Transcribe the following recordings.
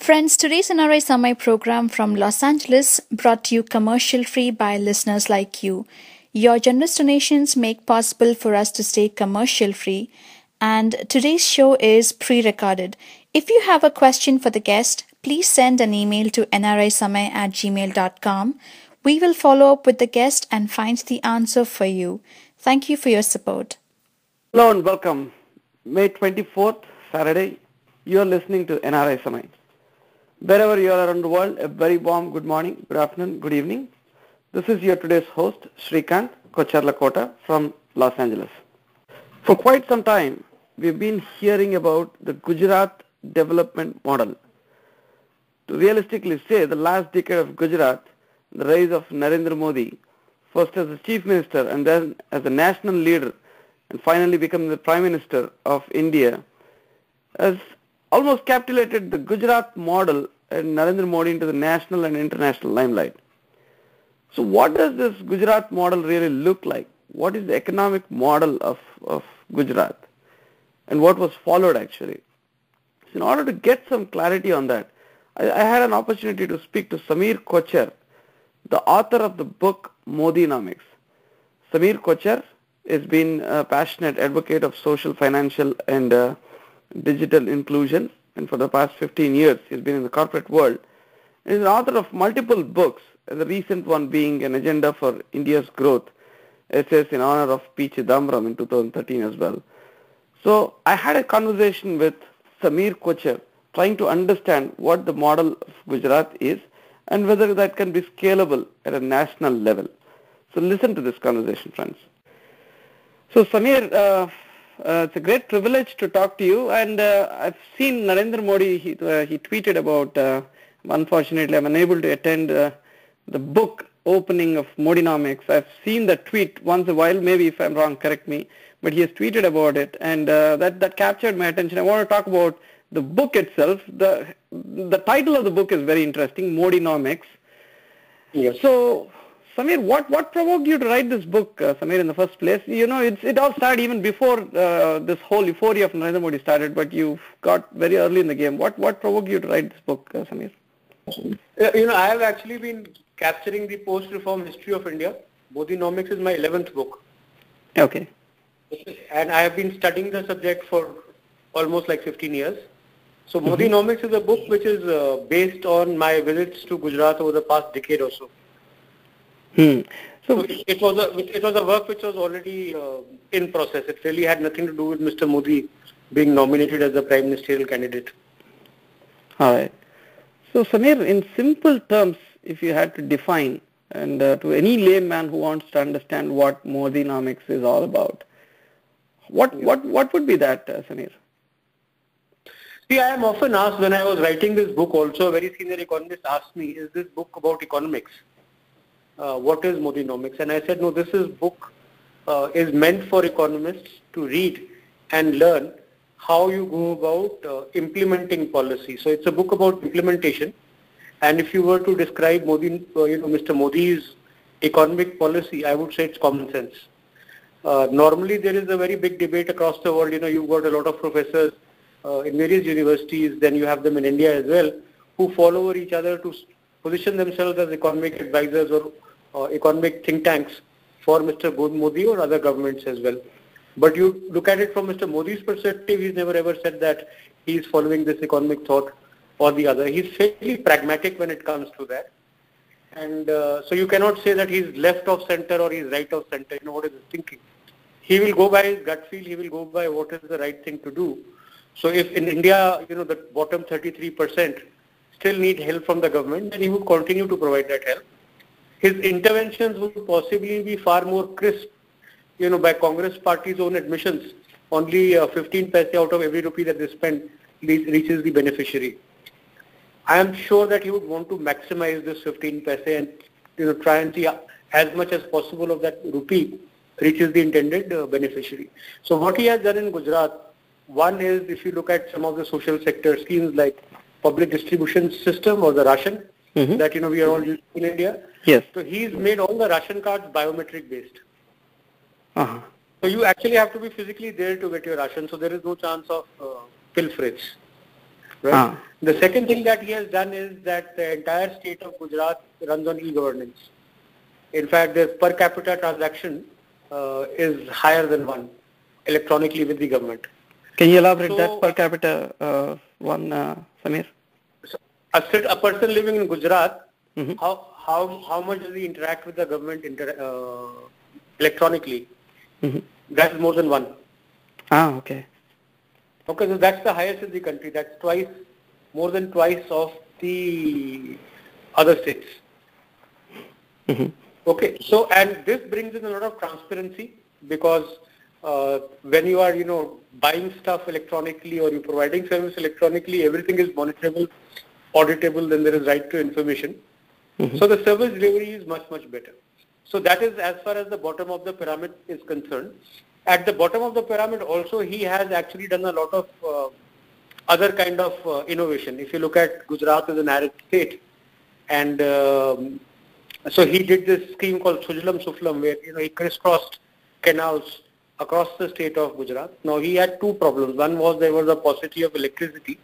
Friends, today's NRI Samay program from Los Angeles brought to you commercial free by listeners like you. Your generous donations make possible for us to stay commercial free, and today's show is pre-recorded. If you have a question for the guest, please send an email to nrisamay@gmail.com. We will follow up with the guest and find the answer for you. Thank you for your support. Hello and welcome. May 24th, Saturday, you are listening to NRI Samay. Wherever you are around the world, a very warm good morning, good afternoon, good evening. This is your today's host, Shrikant Kochhar from Los Angeles. For quite some time, we've been hearing about the Gujarat development model. To realistically say, the last decade of Gujarat, the rise of Narendra Modi, first as the chief minister and then as a national leader and finally become the prime minister of India, has almost capitulated the Gujarat model and Narendra Modi into the national and international limelight. So what does this Gujarat model really look like? What is the economic model of Gujarat? And what was followed actually? So in order to get some clarity on that, I had an opportunity to speak to Samay Kocchhar, the author of the book ModiNomics. Samay Kocchhar has been a passionate advocate of social, financial and digital inclusion, and for the past 15 years he's been in the corporate world. He's an author of multiple books, the recent one being An Agenda for India's Growth, essays in honor of P. Chidambaram in 2013 as well. So I had a conversation with Samay Kocchhar trying to understand what the model of Gujarat is and whether that can be scalable at a national level. So listen to this conversation, friends. So Samay, it's a great privilege to talk to you, and I've seen Narendra Modi, he tweeted about, unfortunately I'm unable to attend the book opening of ModiNomics. I've seen the tweet once in a while, maybe if I'm wrong, correct me, but he has tweeted about it, and that captured my attention. I want to talk about the book itself. The title of the book is very interesting, ModiNomics. Yes. So, Samay, what provoked you to write this book, Samay, in the first place? You know, it all started even before this whole euphoria of Narendra Modi started, but you got very early in the game. What provoked you to write this book, Samay? You know, I have actually been capturing the post-reform history of India. ModiNomics is my 11th book. Okay. And I have been studying the subject for almost like 15 years. So ModiNomics is a book which is based on my visits to Gujarat over the past decade or so. So it was a work which was already in process. It really had nothing to do with Mr. Modi being nominated as the prime ministerial candidate. All right. So Samay, in simple terms, if you had to define, and to any layman who wants to understand what ModiNomics is all about, what would be that, Samay? See, I am often asked when I was writing this book also, a very senior economist asked me, is this book about economics? What is ModiNomics? And I said, no, this book is meant for economists to read and learn how you go about implementing policy. So it's a book about implementation. And if you were to describe Mr. Modi's economic policy, I would say it's common sense. Normally there is a very big debate across the world. You know, you've got a lot of professors in various universities, then you have them in India as well, who fall over each other to position themselves as economic advisors or economic think tanks for Mr. Modi or other governments as well. But you look at it from Mr. Modi's perspective, he's never ever said that he's following this economic thought or the other. He's fairly pragmatic when it comes to that. And so you cannot say that he's left of center or he's right of center. You know, what is his thinking? He will go by his gut feel, he will go by what is the right thing to do. So if in India, you know, the bottom 33% still need help from the government, then he would continue to provide that help. His interventions would possibly be far more crisp. You know, by Congress party's own admissions, only 15 paise out of every rupee that they spend reaches the beneficiary. I am sure that he would want to maximize this 15 paise and, you know, try and see as much as possible of that rupee reaches the intended beneficiary. So what he has done in Gujarat, one is, if you look at some of the social sector schemes like public distribution system or the ration that, you know, we are all using in India. Yes. So he's made all the ration cards biometric based. So you actually have to be physically there to get your ration. So there is no chance of pilferage. right? Ah. The second thing that he has done is that the entire state of Gujarat runs on e-governance. In fact, the per capita transaction is higher than one electronically with the government. Can you elaborate So, that per capita one, Samir? So a person living in Gujarat, how much does he interact with the government electronically? That is more than one. Ah, okay. Okay, so that's the highest in the country. That's more than twice of the other states. Okay, so and this brings in a lot of transparency because when you are, buying stuff electronically or you're providing service electronically, everything is monitorable, auditable, then there is right to information. So the service delivery is much, much better. So that is as far as the bottom of the pyramid is concerned. At the bottom of the pyramid also, he has actually done a lot of other kind of innovation. If you look at Gujarat as an arid state, and so he did this scheme called Sujalam Suflam, where he crisscrossed canals across the state of Gujarat. Now he had two problems. One was there was a paucity of electricity,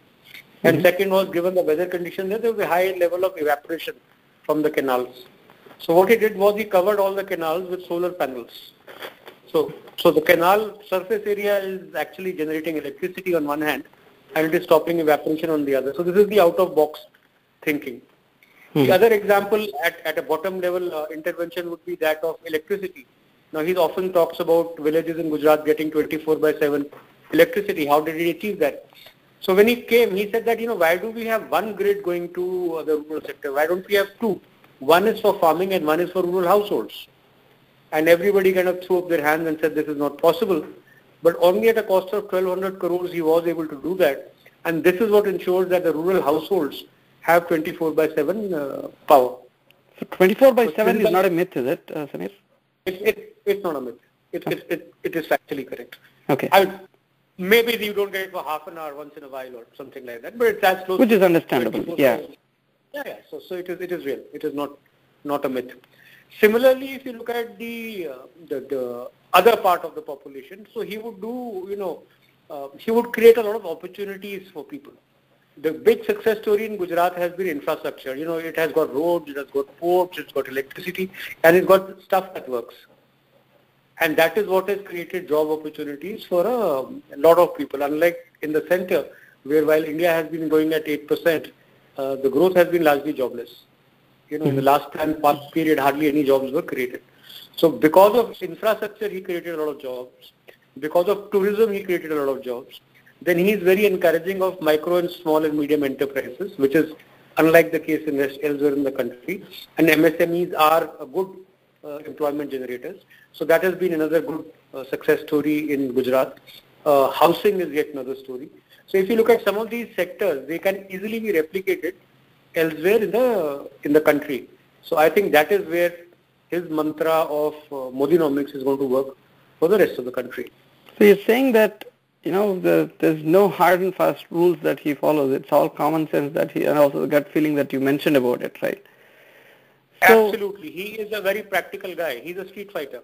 and second was given the weather conditions, there was a high level of evaporation from the canals. So what he did was he covered all the canals with solar panels. So the canal surface area is actually generating electricity on one hand, and it is stopping evaporation on the other. So this is the out-of-box thinking. The other example at a bottom level intervention would be that of electricity. Now he often talks about villages in Gujarat getting 24/7 electricity. How did he achieve that? So when he came, he said that, why do we have one grid going to the rural sector? Why don't we have two? One is for farming and one is for rural households. And everybody kind of threw up their hands and said this is not possible. But only at a cost of 1,200 crores he was able to do that. And this is what ensures that the rural households have 24/7 power. So 24/7 is not a myth, is it, Samir? It's not a myth. It is factually correct. Okay. Maybe you don't get it for half an hour once in a while or something like that, but it's as close. Which is understandable. Yeah. Yeah. So it is real. It is not a myth. Similarly, if you look at the other part of the population, so he would do, he would create a lot of opportunities for people. The big success story in Gujarat has been infrastructure. It has got roads, it has got ports, it's got electricity, and it's got stuff that works. And that is what has created job opportunities for a lot of people. Unlike in the center, where while India has been growing at 8%, the growth has been largely jobless. In the last past period, hardly any jobs were created. So because of infrastructure, he created a lot of jobs. Because of tourism, he created a lot of jobs. Then he is very encouraging of micro and small and medium enterprises, which is unlike the case elsewhere in the country. And MSMEs are a good employment generators. So that has been another good success story in Gujarat. Housing is yet another story. So if you look at some of these sectors, they can easily be replicated elsewhere in the country. So I think that is where his mantra of ModiNomics is going to work for the rest of the country. So you're saying that there's no hard and fast rules that he follows. It's all common sense and also the gut feeling that you mentioned about it, right? So, absolutely, he is a very practical guy. He's a street fighter.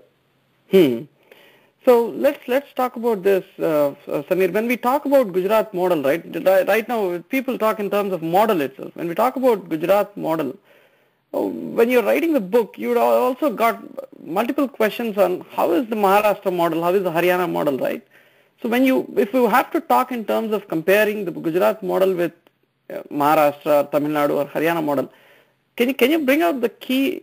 So let's talk about this, Samir. When we talk about Gujarat model, right now people talk in terms of model itself. When we talk about Gujarat model, when you're writing the book, you also got multiple questions on how is the Maharashtra model, how is the Haryana model, right? So if you have to talk in terms of comparing the Gujarat model with Maharashtra, Tamil Nadu or Haryana model, can you bring out the key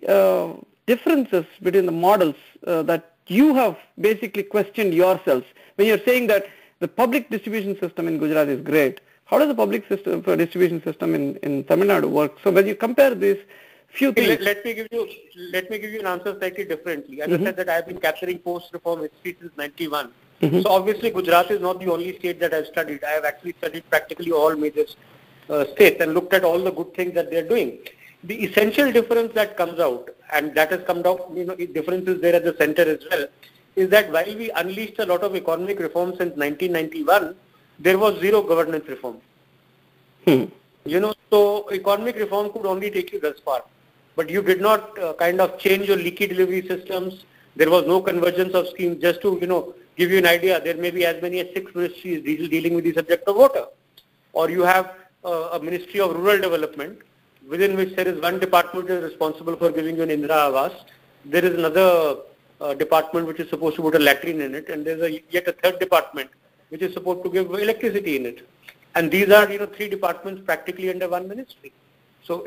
differences between the models that you have basically questioned yourselves when you're saying that the public distribution system in Gujarat is great? How does the public distribution system in Tamil Nadu work? So when you compare these few things, let me give you an answer slightly differently. As I said that I have been capturing post-reform history since '91. So obviously Gujarat is not the only state that I've studied. I have actually studied practically all major states and looked at all the good things that they're doing. The essential difference that comes out, and that has come out, differences there at the center as well, is that while we unleashed a lot of economic reforms since 1991, there was zero governance reform. So economic reform could only take you thus far. But you did not kind of change your leaky delivery systems. There was no convergence of schemes. Just to, give you an idea, there may be as many as 6 ministries dealing with the subject of water. Or you have a Ministry of Rural Development, within which there is one department that is responsible for giving you an Indira Awas. There is another department which is supposed to put a latrine in it, and there's yet a third department which is supposed to give electricity in it. And these are, three departments practically under one ministry. So,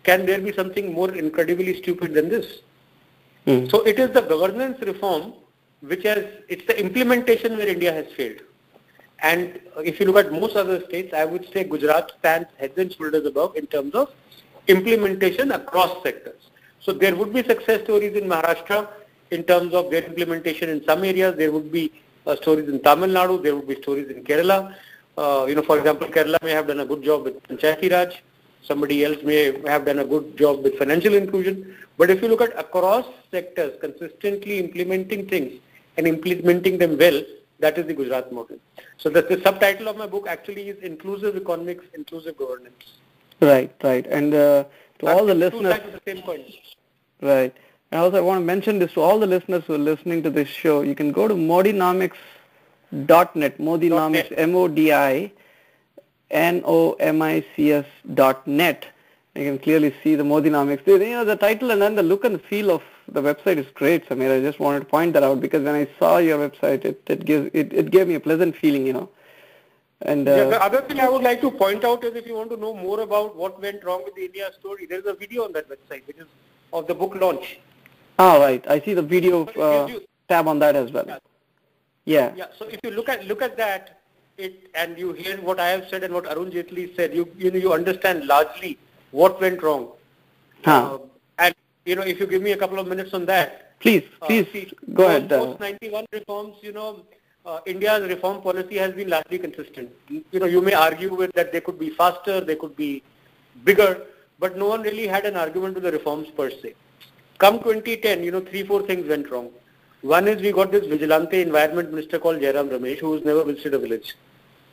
can there be something more incredibly stupid than this? So it is the governance reform it's the implementation where India has failed. And if you look at most other states, I would say Gujarat stands heads and shoulders above in terms of implementation across sectors. So there would be success stories in Maharashtra in terms of their implementation in some areas. There would be stories in Tamil Nadu. There would be stories in Kerala. For example, Kerala may have done a good job with Panchayati Raj. Somebody else may have done a good job with financial inclusion. But if you look at across sectors, consistently implementing things and implementing them well, that is the Gujarat model. So the subtitle of my book actually is Inclusive Economics, Inclusive Governance. Right. And to all the listeners, two sides of the same coin. Right. And also I want to mention this to all the listeners who are listening to this show. You can go to ModiNomics.net, ModiNomics, ModiNomics.net. You can clearly see the ModiNomics. The title and then the look and feel of the website is great, Samir. I just wanted to point that out because when I saw your website, it gave me a pleasant feeling, And the other thing I would like to point out is if you want to know more about what went wrong with the India story, there is a video on that website, which is of the book launch. Ah, right. I see the video tab on that as well. Yeah. So if you look at that, and you hear what I have said and what Arun Jaitley said, you understand largely what went wrong. And if you give me a couple of minutes on that. Please, go ahead. Post 91 reforms, India's reform policy has been largely consistent. You may argue with that they could be faster, they could be bigger, but no one really had an argument to the reforms per se. Come 2010, 3-4 things went wrong. One is we got this vigilante environment minister called Jairam Ramesh, who's never visited a village.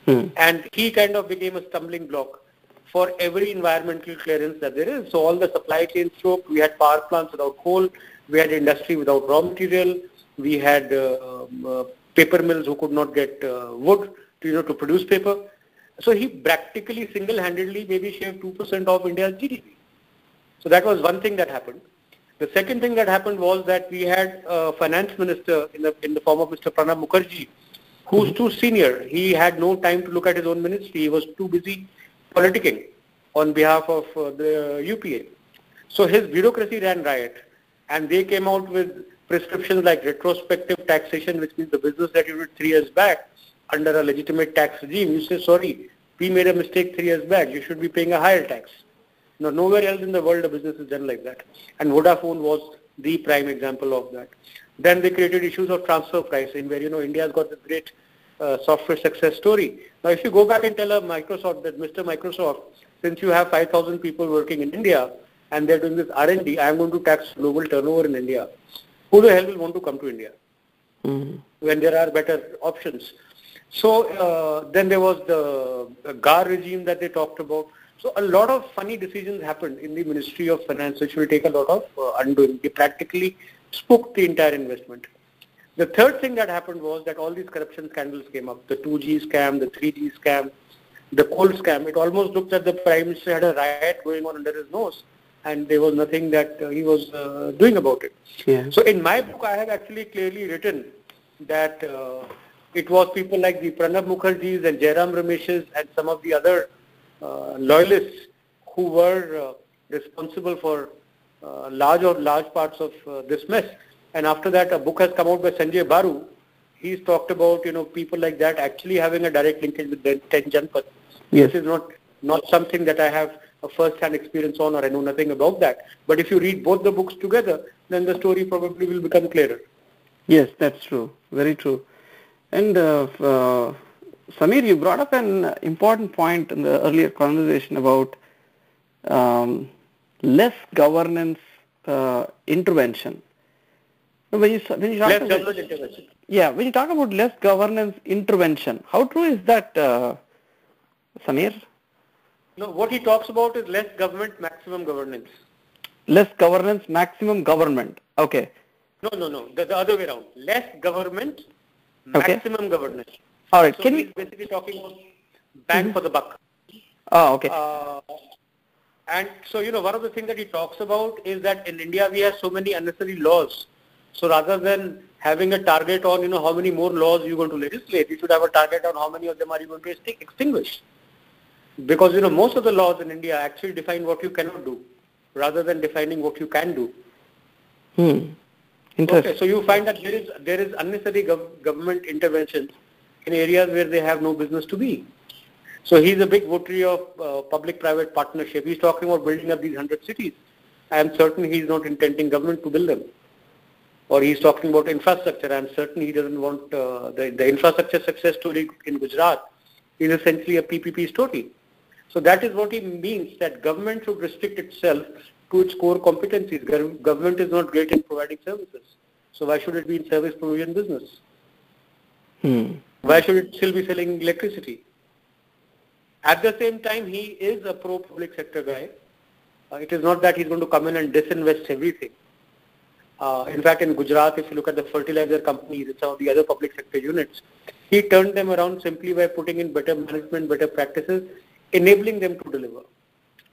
And he kind of became a stumbling block for every environmental clearance that there is. So all the supply chains choked. We had power plants without coal. We had industry without raw material. We had paper mills who could not get wood to produce paper. So he practically single-handedly maybe shaved 2% of India's GDP. So that was one thing that happened. The second thing that happened was that we had a finance minister in the form of Mr. Pranab Mukherjee, who's too senior. He had no time to look at his own ministry. He was too busy politicking on behalf of the UPA. So his bureaucracy ran riot, and they came out with prescriptions like retrospective taxation, which means the business that you did 3 years back under a legitimate tax regime, you say, sorry, we made a mistake 3 years back, you should be paying a higher tax. Nowhere else in the world a business is done like that. And Vodafone was the prime example of that. Then they created issues of transfer pricing where, India's got this great software success story. Now, if you go back and tell a Microsoft that, Mr. Microsoft, since you have 5,000 people working in India and they're doing this R&D, I'm going to tax global turnover in India. Who the hell will want to come to India when there are better options? So then there was the GAR regime that they talked about. So a lot of funny decisions happened in the Ministry of Finance, which will take a lot of undoing. They practically spooked the entire investment. The third thing that happened was that all these corruption scandals came up. The 2G scam, the 3G scam, the coal scam. It almost looked that the Prime Minister had a riot going on under his nose and there was nothing that he was doing about it. Yeah. So in my book, I have actually clearly written that it was people like the Pranab Mukherjees and Jairam Ramesh's and some of the other loyalists who were responsible for large parts of this mess. And after that, a book has come out by Sanjay Baru. He's talked about, people like that actually having a direct linkage with the 10 Janpath. Yes. This is not something that I have a first-hand experience on, or I know nothing about that. But if you read both the books together, then the story probably will become clearer. Yes, that's true. Very true. And Samir, you brought up an important point in the earlier conversation about less governance intervention. When you talk about intervention. Yeah, when you talk about less governance intervention, how true is that, Samir? No, what he talks about is less government, maximum governance. Less governance, maximum government. Okay. No. The other way around. Less government, maximum governance. All right. So he's basically talking about bang for the buck. Oh, okay. And so, one of the things that he talks about is that in India we have so many unnecessary laws. So rather than having a target on, how many more laws you're going to legislate, you should have a target on how many of them are you going to extinguish. Because, most of the laws in India actually define what you cannot do rather than defining what you can do. Interesting. Okay, so you find that there is unnecessary government intervention in areas where they have no business to be. So he's a big votary of public-private partnership. He's talking about building up these 100 cities. I am certain he's not intending government to build them. Or he's talking about infrastructure. I am certain he doesn't want the infrastructure success story in Gujarat is essentially a PPP story. So that is what he means, that government should restrict itself to its core competencies. Government is not great in providing services. So why should it be in service provision business? Why should it still be selling electricity? At the same time, he is a pro-public sector guy. It is not that he's going to come in and disinvest everything. In fact, in Gujarat, if you look at the fertilizer companies and some of the other public sector units, he turned them around simply by putting in better management, better practices, enabling them to deliver.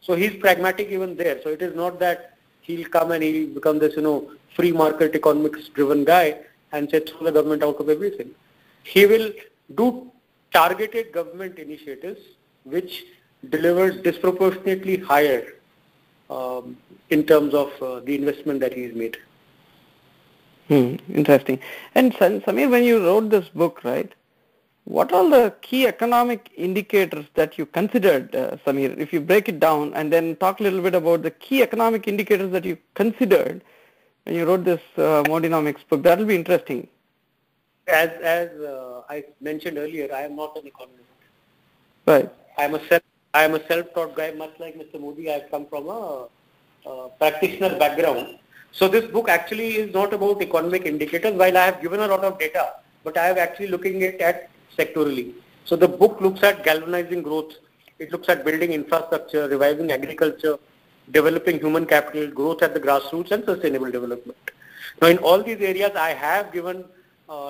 So he's pragmatic even there. So it is not that he'll come and he'll become this, free market economics driven guy and say throw the government out of everything. He will do targeted government initiatives which delivers disproportionately higher in terms of the investment that he's made. Interesting. And Samir, when you wrote this book, right, what are the key economic indicators that you considered, Samir? If you break it down and then talk a little bit about the key economic indicators that you considered when you wrote this ModiNomics book, that will be interesting. As I mentioned earlier, I am not an economist. Right. I am a self-taught guy, much like Mr. Modi. I have come from a practitioner background. So this book actually is not about economic indicators, while I have given a lot of data, but I have actually looking at sectorally. So the book looks at galvanizing growth. It looks at building infrastructure, reviving agriculture, developing human capital, growth at the grassroots, and sustainable development. Now in all these areas, I have given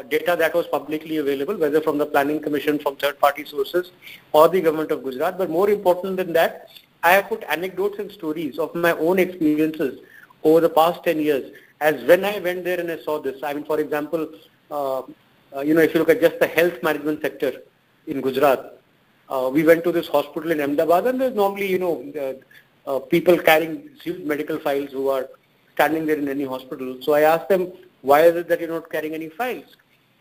data that was publicly available, whether from the Planning Commission, from third-party sources, or the government of Gujarat. But more important than that, I have put anecdotes and stories of my own experiences over the past 10 years. As when I went there and I saw this, I mean, for example, if you look at just the health management sector in Gujarat, we went to this hospital in Ahmedabad, and there's normally, people carrying huge medical files who are standing there in any hospital. So I asked them, why is it that you're not carrying any files?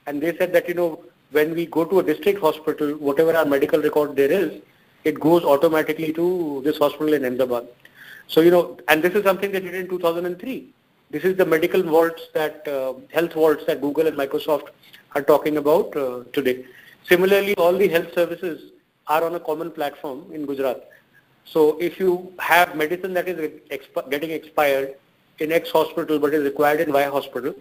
And they said that, when we go to a district hospital, whatever our medical record there is, it goes automatically to this hospital in Ahmedabad. So, and this is something that we did in 2003. This is the medical vaults health vaults that Google and Microsoft are talking about today. Similarly, all the health services are on a common platform in Gujarat. So if you have medicine that is getting expired in X hospital but is required in Y hospital,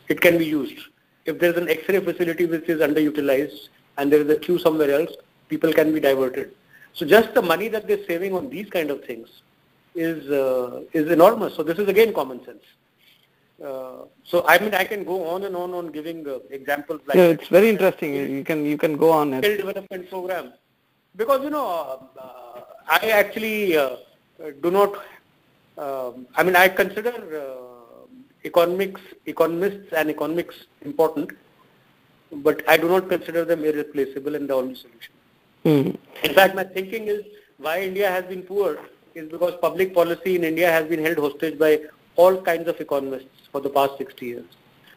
it can be used. If there is an X-ray facility which is underutilized and there is a queue somewhere else, people can be diverted. So just the money that they're saving on these kind of things is enormous. So this is again common sense. So I mean, I can go on and on giving examples like yeah, it's very interesting. You can go on. Skill development program, because I actually do not. I consider economists and economics important, but I do not consider them irreplaceable and the only solution. In fact, my thinking is why India has been poor is because public policy in India has been held hostage by all kinds of economists for the past 60 years.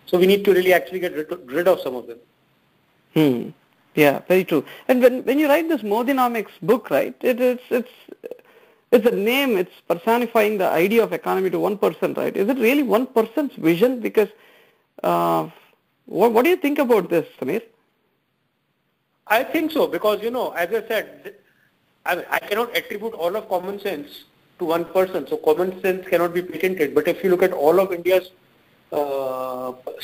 So we need to really actually get rid of some of them. Yeah, very true. And when you write this ModiNomics book, right, it's a name, it's personifying the idea of economy to one person, right? Is it really one person's vision? Because what do you think about this, Samir? I think so, because, as I said, I cannot attribute all of common sense to one person. So common sense cannot be patented. But if you look at all of India's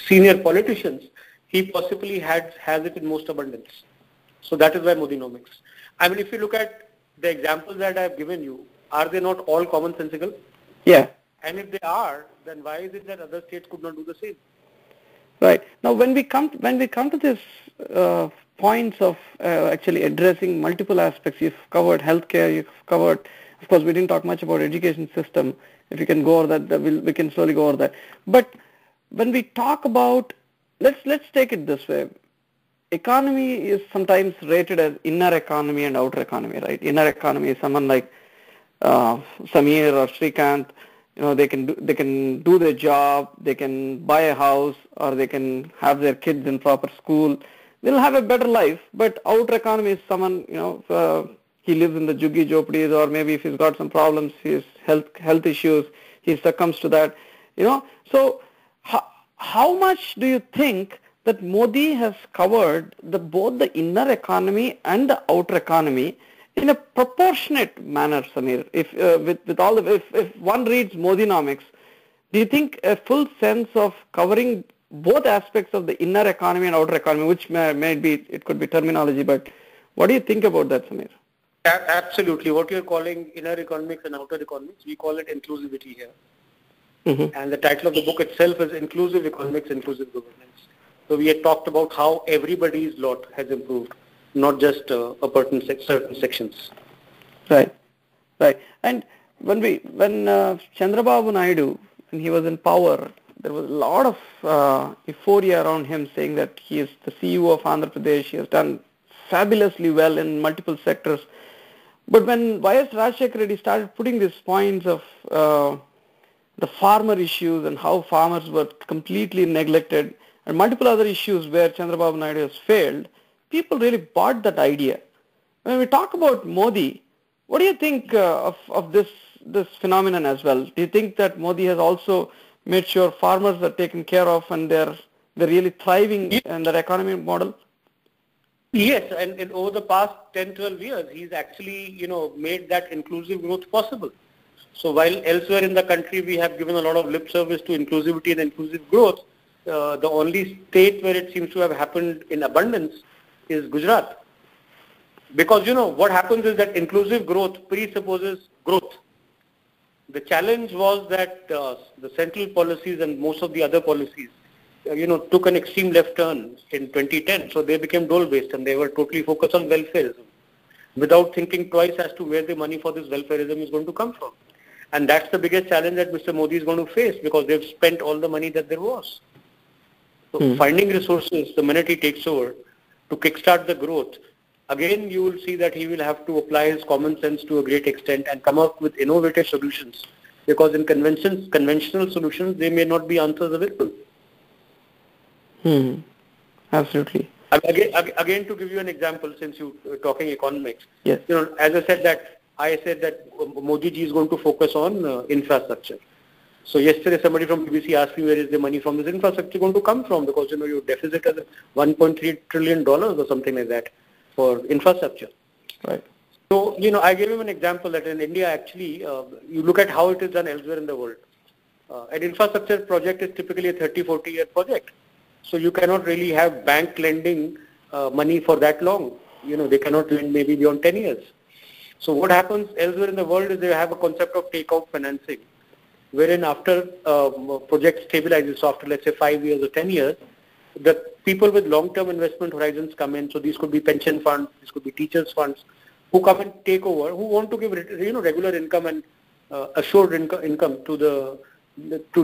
senior politicians, he possibly has it in most abundance. So that is why ModiNomics. I mean, if you look at the examples that I have given you, are they not all commonsensical? Yeah. And if they are, then why is it that other states could not do the same? Right. Now, when we come to this points of actually addressing multiple aspects, you've covered healthcare, you've covered, of course, we didn't talk much about education system. If you can go over that, we can slowly go over that. But when we talk about, let's take it this way. Economy is sometimes rated as inner economy and outer economy, right? Inner economy is someone like Samir or Shrikant. They can do their job, they can buy a house, or they can have their kids in proper school. They'll have a better life. But outer economy is someone, he lives in the juggi jopdis, or maybe if he's got some problems, his health issues, he succumbs to that. So how much do you think that Modi has covered both the inner economy and the outer economy in a proportionate manner, Samir? If if one reads ModiNomics, do you think a full sense of covering both aspects of the inner economy and outer economy, which it could be terminology, but what do you think about that, Samir? Absolutely. What you're calling inner economics and outer economics, we call it inclusivity here. Mm-hmm. And the title of the book itself is Inclusive Economics, Inclusive Governance. So we had talked about how everybody's lot has improved, not just certain sections. Right. And when Chandrababu Naidu, when he was in power, there was a lot of euphoria around him, saying that he is the CEO of Andhra Pradesh. He has done fabulously well in multiple sectors. But when Y.S. Rajshekar Reddy started putting these points of the farmer issues and how farmers were completely neglected, and multiple other issues where Chandrababu Naidu has failed, people really bought that idea. When we talk about Modi, what do you think of this phenomenon as well? Do you think that Modi has also made sure farmers are taken care of and they're really thriving in their economic model? Yes, and over the past 10, 12 years, he's actually, made that inclusive growth possible. So while elsewhere in the country we have given a lot of lip service to inclusivity and inclusive growth, the only state where it seems to have happened in abundance is Gujarat. Because, what happens is that inclusive growth presupposes growth. The challenge was that the central policies and most of the other policies, took an extreme left turn in 2010. So they became dole-based and they were totally focused on welfareism without thinking twice as to where the money for this welfareism is going to come from. And that's the biggest challenge that Mr. Modi is going to face, because they've spent all the money that there was. So finding resources the minute he takes over to kickstart the growth, again you will see that he will have to apply his common sense to a great extent and come up with innovative solutions, because in conventional solutions there may not be answers available. Absolutely. Again, to give you an example, since you were talking economics, yes. As I said that Modi ji is going to focus on infrastructure. So yesterday somebody from BBC asked me, where is the money from this infrastructure going to come from? Because your deficit is $1.3 trillion or something like that for infrastructure. Right. So I gave him an example that in India actually, you look at how it is done elsewhere in the world. An infrastructure project is typically a 30-40 year project. So you cannot really have bank lending money for that long. They cannot lend maybe beyond 10 years. So what happens elsewhere in the world is they have a concept of takeout financing, wherein after project stabilizes, so after let's say 5 years or 10 years, the people with long-term investment horizons come in. So these could be pension funds, these could be teachers funds, who come and take over, who want to give regular income and assured income to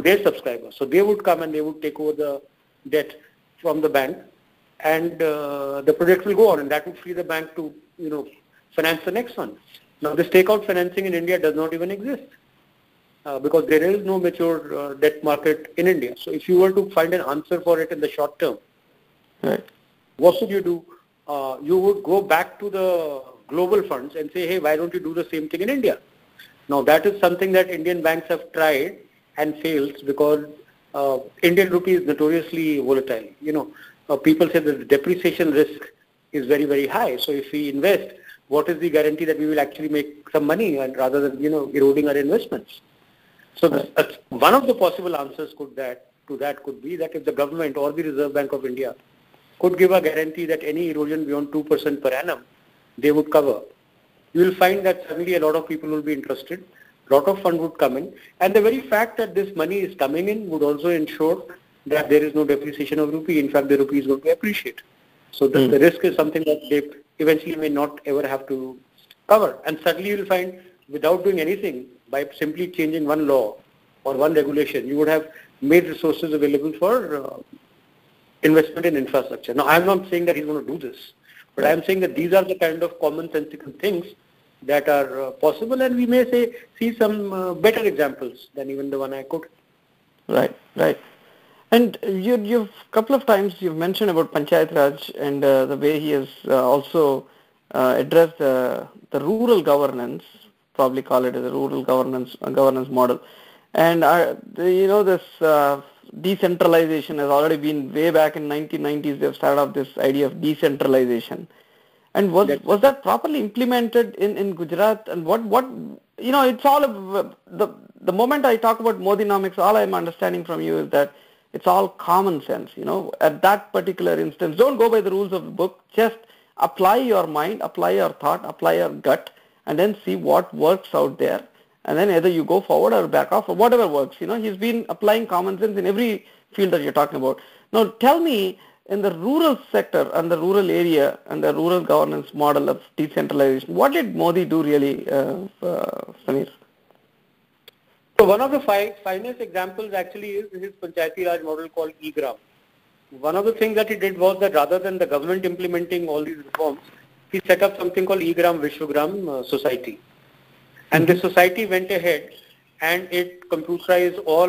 their subscribers. So they would come and they would take over the debt from the bank, and the project will go on, and that would free the bank to finance the next one. Now this takeout financing in India does not even exist because there is no mature debt market in India. So if you were to find an answer for it in the short term, right, what should you do? You would go back to the global funds and say, hey, why don't you do the same thing in India? Now that is something that Indian banks have tried and failed, because Indian rupee is notoriously volatile. People say that the depreciation risk is very, very high. So if we invest, what is the guarantee that we will actually make some money, and rather than eroding our investments? So one of the possible answers to that could be that if the government or the Reserve Bank of India could give a guarantee that any erosion beyond 2% per annum, they would cover. You will find that suddenly a lot of people will be interested, a lot of funds would come in, and the very fact that this money is coming in would also ensure that there is no depreciation of rupee. In fact, the rupee is going to appreciate. So the risk is something that they eventually may not ever have to cover. And suddenly you will find, without doing anything, by simply changing one law or one regulation, you would have made resources available for investment in infrastructure. Now, I'm not saying that he's going to do this, but I'm saying that these are the kind of commonsensical things that are possible, and we may see some better examples than even the one I quoted. Right, right. And you've couple of times you've mentioned about Panchayat Raj and the way he has also addressed the rural governance, probably call it as a rural governance model. And this decentralization has already been way back in 1990s. They've started off this idea of decentralization. And was that properly implemented in Gujarat? And what it's all the moment I talk about ModiNomics, all I'm understanding from you is that it's all common sense. At that particular instance, don't go by the rules of the book. Just apply your mind, apply your thought, apply your gut, and then see what works out there. And then either you go forward or back off or whatever works. He's been applying common sense in every field that you're talking about. Now, tell me, in the rural sector and the rural area and the rural governance model of decentralization, what did Modi do really, Samir? So one of the finest examples actually is his Panchayati Raj model called E-Gram. One of the things that he did was that rather than the government implementing all these reforms, he set up something called E-Gram Vishwagram Society. And this society went ahead and it computerized all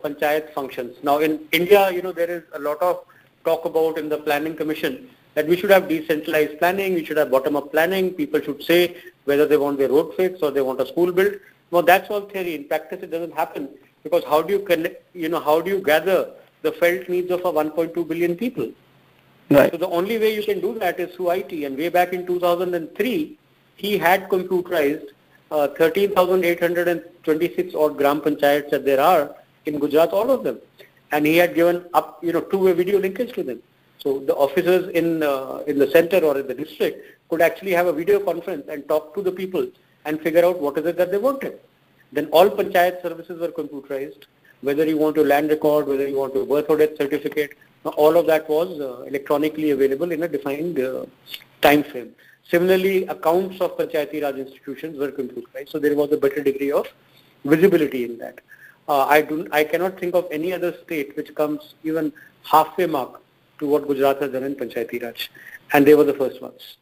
panchayat functions. Now in India, there is a lot of talk about in the planning commission that we should have decentralized planning, we should have bottom-up planning, people should say whether they want their road fixed or they want a school built. Well, that's all theory. In practice, it doesn't happen because how do you connect, how do you gather the felt needs of a 1.2 billion people? Right. So the only way you can do that is through IT. And way back in 2003, he had computerized 13,826 odd gram panchayats that there are in Gujarat, all of them. And he had given up, two-way video linkage to them. So the officers in the center or in the district could actually have a video conference and talk to the people and figure out what is it that they wanted. Then all panchayat services were computerized, whether you want to land record, whether you want to birth or death certificate, all of that was electronically available in a defined time frame. Similarly, accounts of Panchayati Raj institutions were computerized, so there was a better degree of visibility in that. I cannot think of any other state which comes even halfway mark to what Gujarat has done in Panchayati Raj, and they were the first ones.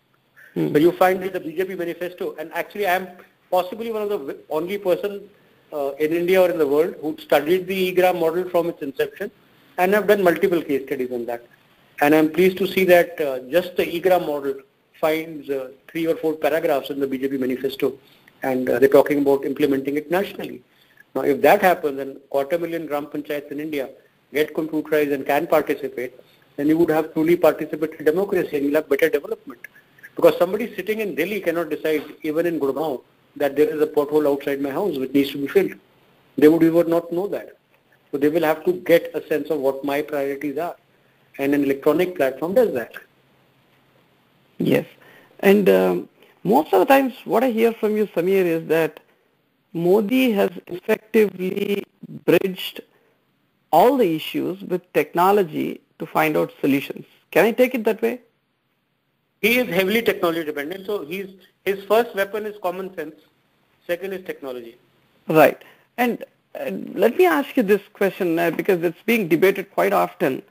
So you find in the BJP manifesto, and actually I am possibly one of the only person in India or in the world who studied the E-Gram model from its inception and have done multiple case studies on that. And I am pleased to see that just the E-Gram model finds 3 or 4 paragraphs in the BJP manifesto, and they're talking about implementing it nationally. Now if that happens, then 250,000 gram panchayats in India get computerized and can participate, then you would have truly participatory democracy and you'll have better development. Because somebody sitting in Delhi cannot decide, even in Gurgaon, that there is a pothole outside my house which needs to be filled. They would not know that. So they will have to get a sense of what my priorities are. And an electronic platform does that. Yes. And most of the times what I hear from you, Samir, is that Modi has effectively bridged all the issues with technology to find out solutions. Can I take it that way? He is heavily technology dependent, so his first weapon is common sense, second is technology. Right. And let me ask you this question because it's being debated quite often,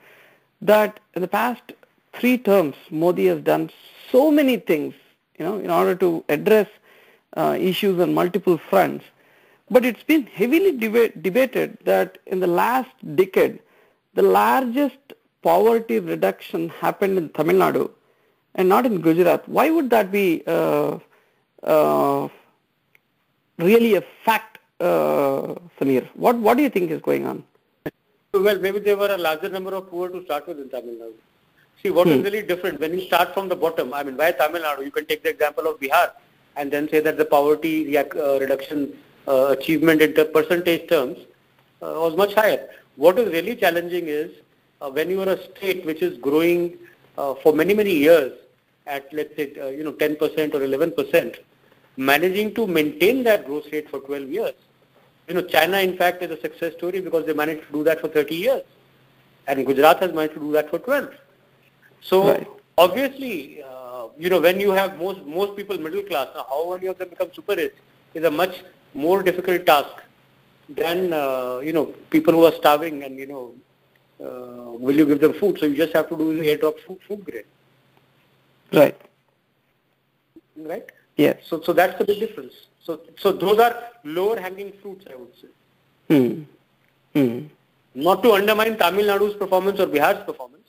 that in the past 3 terms, Modi has done so many things, in order to address issues on multiple fronts. But it's been heavily debated that in the last decade, the largest poverty reduction happened in Tamil Nadu and not in Gujarat. Why would that be really a fact, Samir? What do you think is going on? Well, maybe there were a larger number of poor to start with in Tamil Nadu. See, what is really different, when you start from the bottom, why Tamil Nadu? You can take the example of Bihar and then say that the poverty reduction achievement in percentage terms was much higher. What is really challenging is when you are a state which is growing for many, many years at, let's say, 10% or 11%, managing to maintain that growth rate for 12 years. China, in fact, is a success story because they managed to do that for 30 years. and Gujarat has managed to do that for 12. So obviously, when you have most people middle class, how many of them become super rich is a much more difficult task than people who are starving and will you give them food? So you just have to do the airdrop food grade. Right. Yes. So that's the big difference. So those are lower hanging fruits, I would say. Not to undermine Tamil Nadu's performance or Bihar's performance,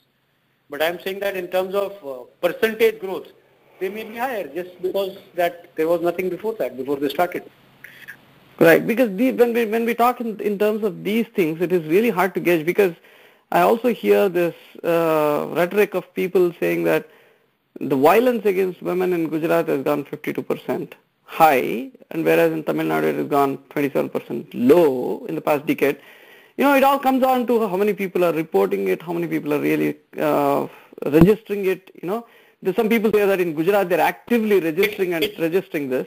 but I'm saying that in terms of percentage growth, they may be higher just because that there was nothing before they started. Right, because when we talk in terms of these things, it is really hard to gauge, because I also hear this rhetoric of people saying that the violence against women in Gujarat has gone 52% high, and whereas in Tamil Nadu it has gone 27% low in the past decade. It all comes down to how many people are reporting it, how many people are really registering it. There's some people say that in Gujarat they're actively registering this.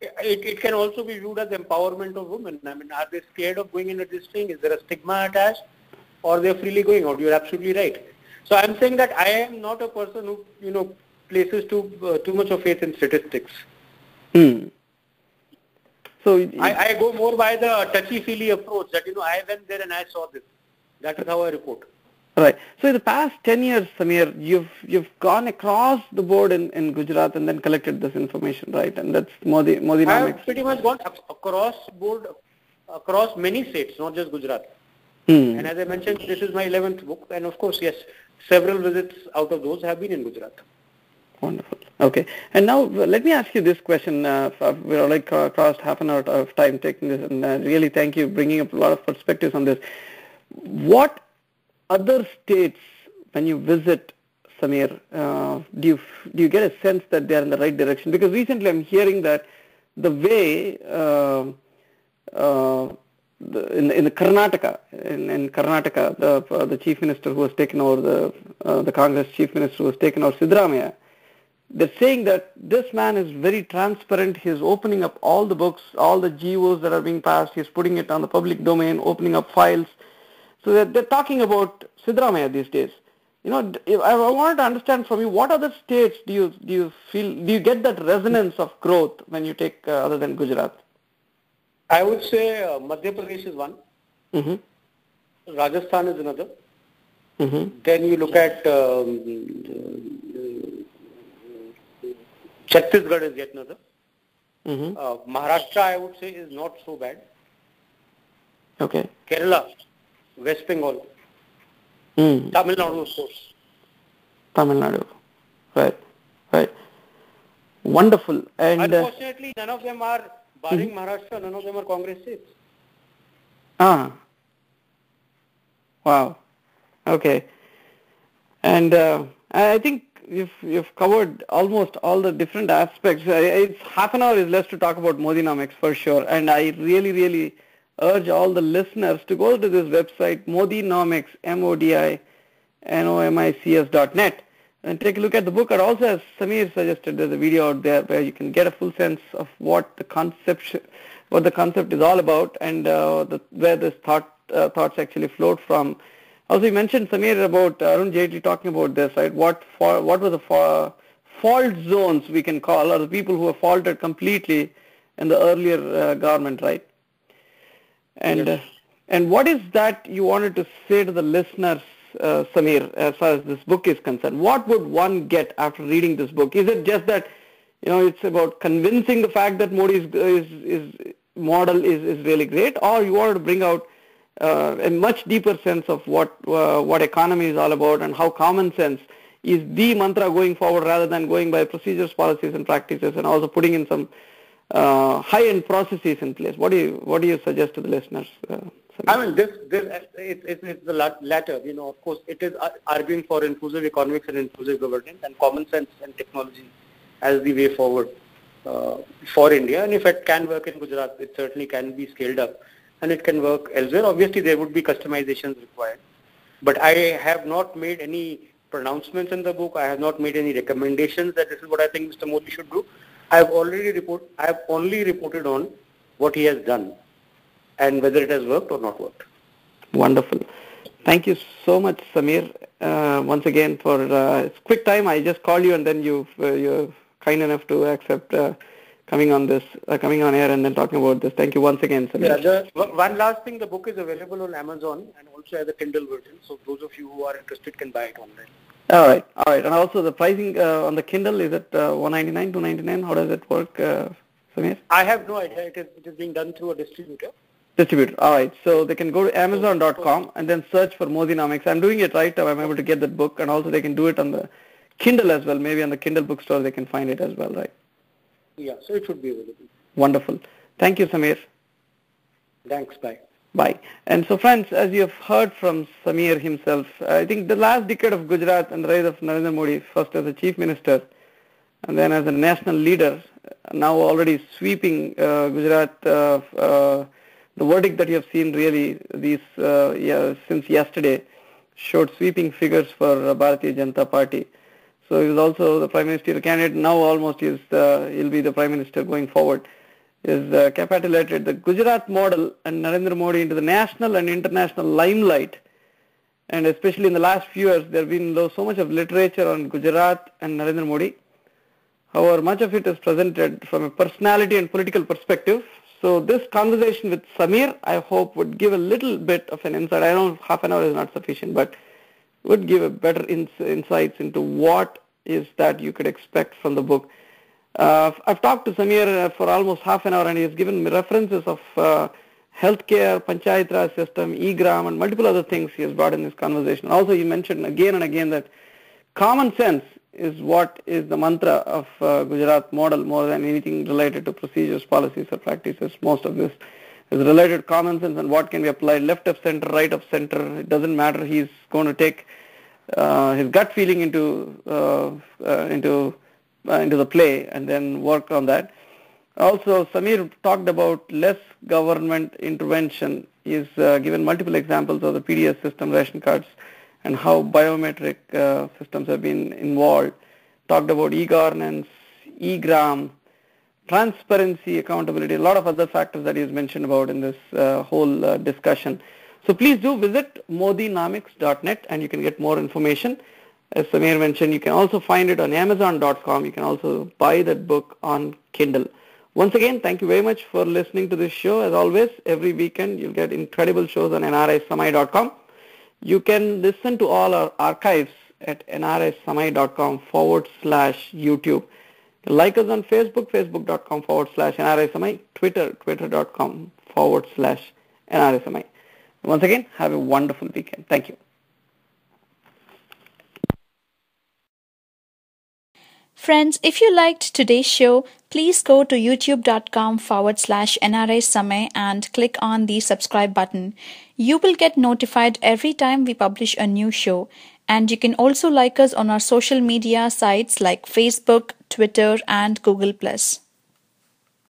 It can also be viewed as empowerment of women. I mean, are they scared of going and registering? Is there a stigma attached? Or they're freely going out? You're absolutely right. So I'm saying that I am not a person who, places too much of faith in statistics. So I go more by the touchy-feely approach that, I went there and I saw this. That is how I report. Right. So in the past 10 years, Samir, you've gone across the board in Gujarat and then collected this information, right? And that's ModiNomics. I have pretty much gone across board, across many states, not just Gujarat. And as I mentioned, this is my 11th book. And of course, yes, several visits out of those have been in Gujarat. Wonderful. Okay. And now let me ask you this question. We're already crossed half an hour of time taking this, and really thank you bringing up a lot of perspectives on this. What other states, when you visit, Samir, do you get a sense that they are in the right direction? Because recently I'm hearing that the way in Karnataka, the chief minister who has taken over the Congress chief minister who has taken over Siddaramaiah, they're saying that this man is very transparent. He's opening up all the books, all the GOs that are being passed. He's putting it on the public domain, opening up files. So they're talking about Siddaramaiah these days. I wanted to understand from you, what other states do you get that resonance of growth when you take other than Gujarat? I would say Madhya Pradesh is one. Rajasthan is another. Then you look at Chhattisgarh is yet another. Maharashtra, I would say, is not so bad. Okay. Kerala, West Bengal, Tamil Nadu, of course. Tamil Nadu, right. Wonderful. And unfortunately, none of them are, barring Maharashtra, none of them are Congress states. Wow. Okay. And I think you've covered almost all the different aspects. It's half an hour is less to talk about ModiNomics for sure, and I really urge all the listeners to go to this website, ModiNomics, ModiNomics.net, and take a look at the book. And also, as Samir suggested, there's a video out there where you can get a full sense of what the concept is all about, and where this thoughts actually flowed from. Also, you mentioned, Samir, about Arun Jaitley talking about this, right? What were the fault zones we can call, or the people who have faulted completely in the earlier government, right? And and what is that you wanted to say to the listeners, Samir, as far as this book is concerned? What would one get after reading this book? Is it just that it's about convincing the fact that Modi's model is really great, or you wanted to bring out a much deeper sense of what economy is all about, and how common sense is the mantra going forward, rather than going by procedures, policies, and practices, and also putting in some high-end processes in place? What do you suggest to the listeners? I mean, it's the latter. Of course, it is arguing for inclusive economics and inclusive governance and common sense and technology as the way forward for India. And if it can work in Gujarat, it certainly can be scaled up, and it can work elsewhere. Obviously, there would be customizations required, but I have not made any pronouncements in the book. I have not made any recommendations that this is what I think Mr. Modi should do. I have only reported on what he has done and whether it has worked or not worked. Wonderful. Thank you so much, Samir, once again for it's quick time. I just called you and then you're kind enough to accept coming on air and then talking about this. Thank you once again, Samir. Yeah, one last thing, the book is available on Amazon and also as a Kindle version. So those of you who are interested can buy it online. All right. And also the pricing on the Kindle, is it $199, $299? How does it work, Samir? I have no idea. It is being done through a distributor. All right. So they can go to Amazon.com and then search for ModiNomics. I'm doing it right now. I'm able to get that book, and also they can do it on the Kindle as well. Maybe on the Kindle bookstore they can find it as well, right? Yeah, so it should be available. Wonderful. Thank you, Samir. Thanks. Bye. Bye. And so, friends, as you have heard from Samir himself, I think the last decade of Gujarat and the rise of Narendra Modi, first as a chief minister and then as a national leader, now already sweeping Gujarat. The verdict that you have seen really since yesterday showed sweeping figures for Bharatiya Janata Party. So he was also the prime ministerial candidate. Now almost he'll be the prime minister going forward. Is capitulated the Gujarat model and Narendra Modi into the national and international limelight. And especially in the last few years, there have been so much of literature on Gujarat and Narendra Modi. However, much of it is presented from a personality and political perspective. So this conversation with Samir, I hope, would give a little bit of an insight. I know half an hour is not sufficient, but would give a better insights into what is that you could expect from the book. I've talked to Samir for almost half an hour, and he has given me references of healthcare, Panchayat Raj system, e-gram, and multiple other things he has brought in this conversation. Also, he mentioned again and again that common sense is what is the mantra of Gujarat model more than anything related to procedures, policies, or practices. Most of this is related to common sense and what can be applied left of center, right of center. It doesn't matter. He's going to take his gut feeling into the play and then work on that. Also, Samir talked about less government intervention. He's given multiple examples of the PDS system, ration cards, and how biometric systems have been involved. Talked about e-governance, e-gram, transparency, accountability, a lot of other factors that he's mentioned about in this whole discussion. So please do visit ModiNomics.net and you can get more information. As Samir mentioned, you can also find it on Amazon.com. You can also buy that book on Kindle. Once again, thank you very much for listening to this show. As always, every weekend you'll get incredible shows on nrisamay.com. You can listen to all our archives at nrisamay.com/YouTube. Like us on Facebook, facebook.com/nrisamay, Twitter, twitter.com/nrisamay. Once again, have a wonderful weekend. Thank you. Friends, if you liked today's show, please go to youtube.com/nrisamay and click on the subscribe button. You will get notified every time we publish a new show. And you can also like us on our social media sites like Facebook, Twitter, and Google+.